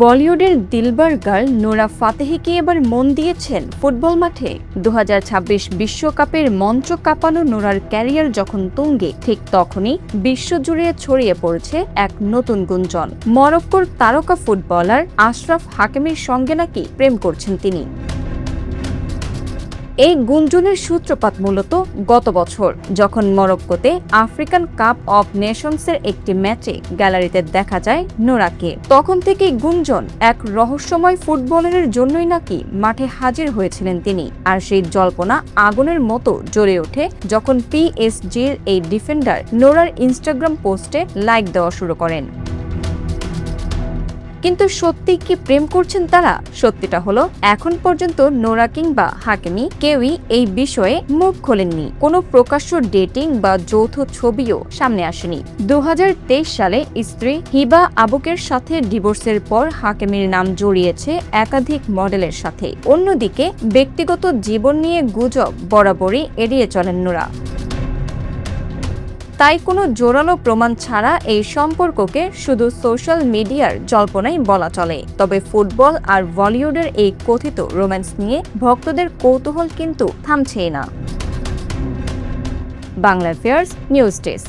বলিউডের দিলবার girl Nora Fatehi কি এবার মন দিয়েছেন ফুটবল মাঠে? 2026 বিশ্বকাপের মঞ্চ কাঁপানো নোরার ক্যারিয়ার যখন তুঙ্গে, ঠিক তখনই বিশ্বজুড়ে ছড়িয়ে পড়েছে এক নতুন গুঞ্জন। মরক্কোর তারকা ফুটবলার আশরাফ হাকিমির সঙ্গে নাকি প্রেম করছেন তিনি। এই গুঞ্জনের সূত্রপাত মূলত গত বছর, যখন মরক্কোতে আফ্রিকান কাপ অব নেশনসের একটি ম্যাচে গ্যালারিতে দেখা যায় নোরাকে। তখন থেকেই গুঞ্জন, এক রহস্যময় ফুটবলারের জন্যই নাকি মাঠে হাজির হয়েছিলেন তিনি। আর সেই জল্পনা আগুনের মতো জ্বলে ওঠে যখন পিএসজির এই ডিফেন্ডার নোরার ইনস্টাগ্রাম পোস্টে লাইক দেওয়া শুরু করেন। কিন্তু সত্যি কি প্রেম করছেন তারা? সত্যিটা হলো, এখন পর্যন্ত নোরা কিংবা হাকিমি কেউই এই বিষয়ে মুখ খোলেননি। কোনো প্রকাশ্য ডেটিং বা যৌথ ছবিও সামনে আসেনি। 2023 সালে স্ত্রী হিবা আবুকের সাথে ডিভোর্সের পর হাকিমির নাম জড়িয়েছে একাধিক মডেলের সাথে। অন্যদিকে ব্যক্তিগত জীবন নিয়ে গুজব বরাবরই এড়িয়ে চলেন নোরা। তাই কোনো জোরালো প্রমাণ ছাড়া এই সম্পর্ককে শুধু সোশ্যাল মিডিয়ার জল্পনাই বলা চলে। তবে ফুটবল আর বলিউডের এই কথিত রোম্যান্স নিয়ে ভক্তদের কৌতূহল কিন্তু থামছেই না। Bangla affairs news desk.